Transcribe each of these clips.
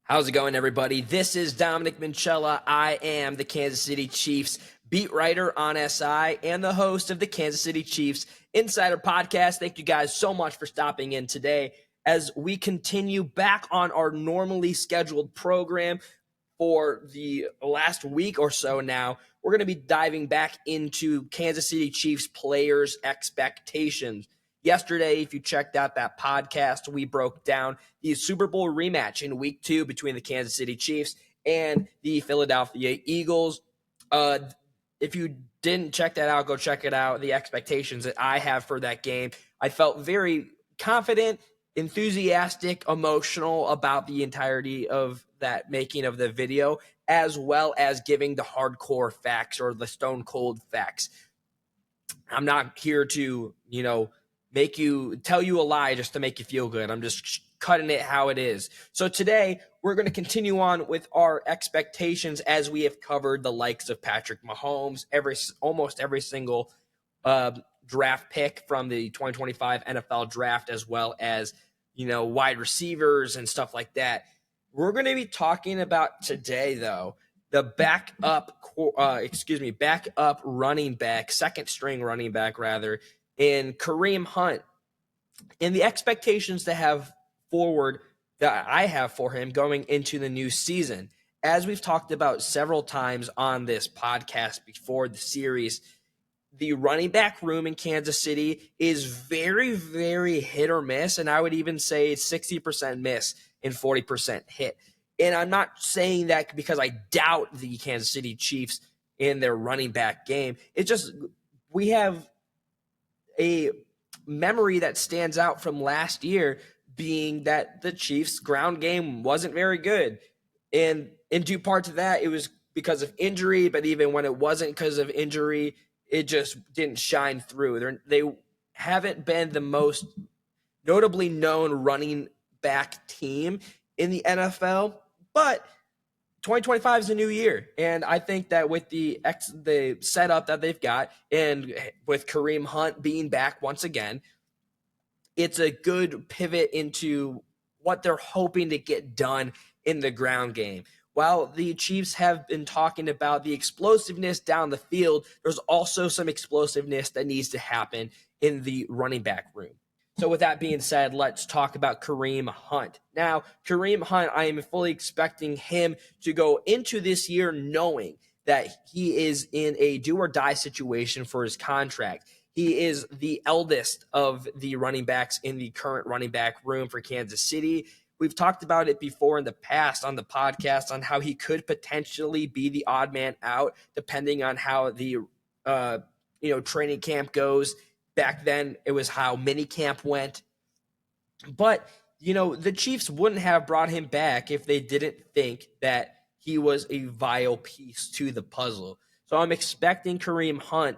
How's it going, everybody? This is Dominic Minchella. I am the Kansas City Chiefs beat writer on SI and the host of the Kansas City Chiefs Insider Podcast. Thank you guys so much for stopping in today as we continue back on our normally scheduled program for the last week or so now. We're going to be diving back into Kansas City Chiefs players' expectations. Yesterday, if you checked out that podcast, we broke down the Super Bowl rematch in week 2 between the Kansas City Chiefs and the Philadelphia Eagles. If you didn't check that out, go check it out. The expectations that I have for that game, I felt very confident, enthusiastic, emotional about the entirety of that making of the video, as well as giving the hardcore facts or the stone cold facts. I'm not here to, tell you a lie just to make you feel good. I'm just cutting it how it is. So today we're going to continue on with our expectations as we have covered the likes of Patrick Mahomes, almost every single draft pick from the 2025 NFL draft, as well as, wide receivers and stuff like that. We're going to be talking about today, though, the backup running back, second string running back rather, in Kareem Hunt, and the expectations to have forward that I have for him going into the new season. As we've talked about several times on this podcast before the series, the running back room in Kansas City is very, very hit or miss, and I would even say it's 60% miss and 40% hit. And I'm not saying that because I doubt the Kansas City Chiefs in their running back game. It's just we have a memory that stands out from last year being that the Chiefs' ground game wasn't very good. And in due part to that, it was because of injury, but even when it wasn't because of injury, it just didn't shine through. They haven't been the most notably known running back team in the NFL, but 2025 is a new year, and I think that with the setup that they've got, and with Kareem Hunt being back once again, it's a good pivot into what they're hoping to get done in the ground game. While the Chiefs have been talking about the explosiveness down the field, there's also some explosiveness that needs to happen in the running back room. So with that being said, let's talk about Kareem Hunt. Now, Kareem Hunt, I am fully expecting him to go into this year knowing that he is in a do-or-die situation for his contract. He is the eldest of the running backs in the current running back room for Kansas City. We've talked about it before in the past on the podcast on how he could potentially be the odd man out depending on how the training camp goes. Back then, it was how minicamp went. But, the Chiefs wouldn't have brought him back if they didn't think that he was a vital piece to the puzzle. So I'm expecting Kareem Hunt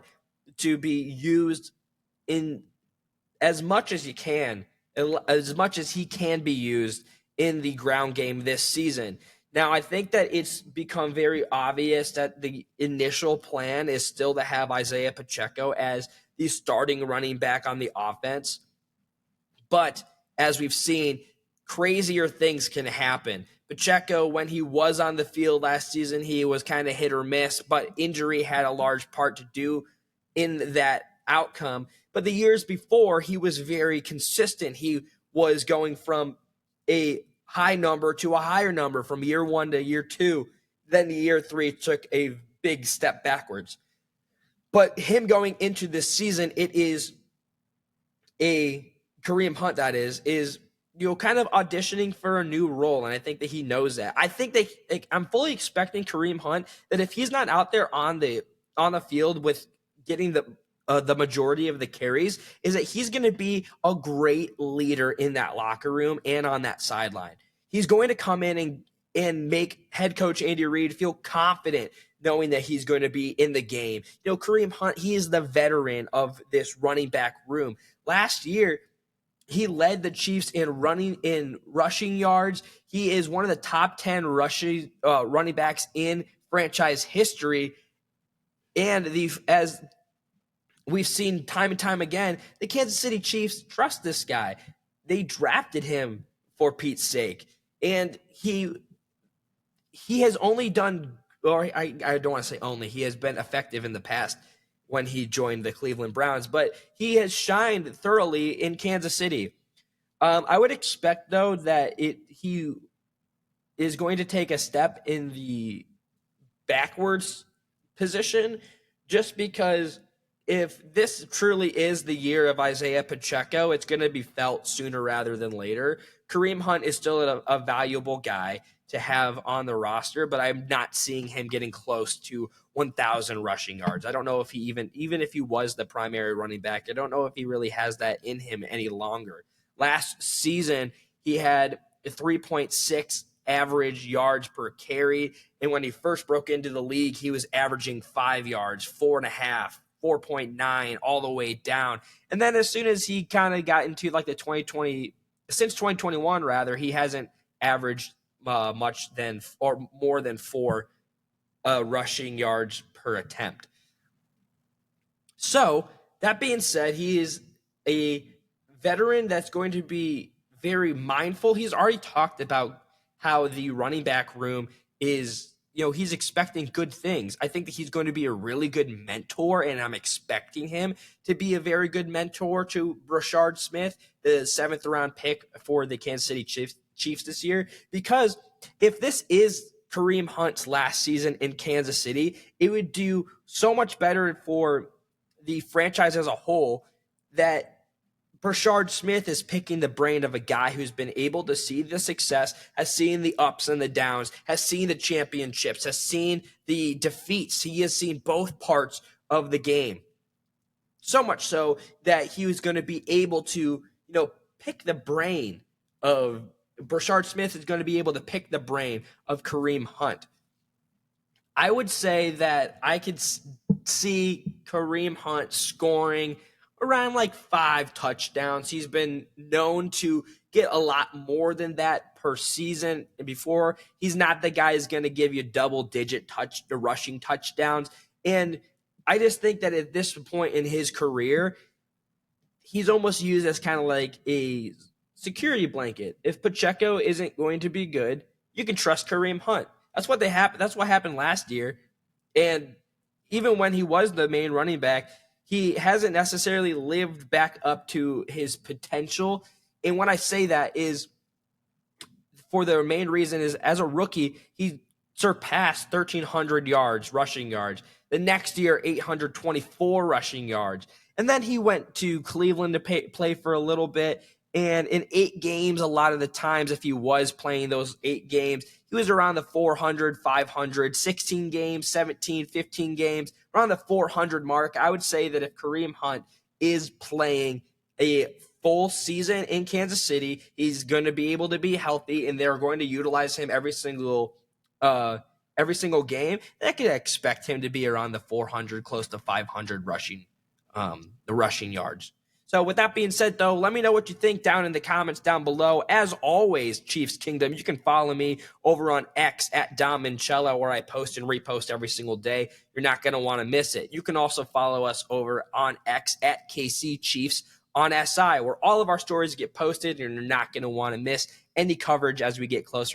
to be used in as much as he can be used in the ground game this season. Now, I think that it's become very obvious that the initial plan is still to have Isaiah Pacheco as the starting running back on the offense. But as we've seen, crazier things can happen. Pacheco, when he was on the field last season, he was kind of hit or miss, but injury had a large part to do in that outcome. But the years before, he was very consistent. He was going from a high number to a higher number from year 1 to year 2. Then year 3 took a big step backwards. But him going into this season, it is a Kareem Hunt that is kind of auditioning for a new role, and I think that he knows that. I think that I'm fully expecting Kareem Hunt that if he's not out there on the field with getting the majority of the carries, is that he's going to be a great leader in that locker room and on that sideline. He's going to come in and make head coach Andy Reid feel confident knowing that he's going to be in the game. Kareem Hunt, he is the veteran of this running back room. Last year, he led the Chiefs in rushing yards. He is one of the top 10 running backs in franchise history. And as we've seen time and time again, the Kansas City Chiefs trust this guy. They drafted him for Pete's sake. And he he has only done, or I don't want to say only, he has been effective in the past when he joined the Cleveland Browns, but he has shined thoroughly in Kansas City. I would expect, though, that he is going to take a step in the backwards position, just because if this truly is the year of Isaiah Pacheco, it's going to be felt sooner rather than later. Kareem Hunt is still a valuable guy to have on the roster, but I'm not seeing him getting close to 1,000 rushing yards. I don't know if he even if he was the primary running back, I don't know if he really has that in him any longer. Last season, he had a 3.6 average yards per carry. And when he first broke into the league, he was averaging 5 yards, 4.5, 4.9, all the way down. And then as soon as he kind of got into like the 2020, since 2021 rather, he hasn't averaged much than or more than 4 rushing yards per attempt. So that being said, he is a veteran that's going to be very mindful. He's already talked about how the running back room is, he's expecting good things. I think that he's going to be a really good mentor, and I'm expecting him to be a very good mentor to Rashard Smith, the 7th round pick for the Kansas City Chiefs this year. Because if this is Kareem Hunt's last season in Kansas City, it would do so much better for the franchise as a whole that Rashard Smith is picking the brain of a guy who's been able to see the success, has seen the ups and the downs, has seen the championships, has seen the defeats. He has seen both parts of the game. So much so that he was going to be able to, pick the brain of Rashard Smith is going to be able to pick the brain of Kareem Hunt. I would say that I could see Kareem Hunt scoring around like 5 touchdowns. He's been known to get a lot more than that per season. And before, he's not the guy who's going to give you double-digit rushing touchdowns. And I just think that at this point in his career, he's almost used as kind of like a security blanket. If Pacheco isn't going to be good, you can trust Kareem Hunt. That's what happened last year. And even when he was the main running back, he hasn't necessarily lived back up to his potential. And when I say that is for the main reason is as a rookie, he surpassed 1,300 yards, rushing yards. The next year, 824 rushing yards. And then he went to Cleveland to play for a little bit. And in 8 games, a lot of the times, if he was playing those 8 games, he was around the 400, 500, 16 games, 17, 15 games, around the 400 mark. I would say that if Kareem Hunt is playing a full season in Kansas City, he's going to be able to be healthy, and they're going to utilize him every single game. And I could expect him to be around the 400, close to 500 rushing yards. So with that being said, though, let me know what you think down in the comments down below. As always, Chiefs Kingdom, you can follow me over on X at Dom Minchella, where I post and repost every single day. You're not going to want to miss it. You can also follow us over on X at KC Chiefs on SI, where all of our stories get posted, and you're not going to want to miss any coverage as we get closer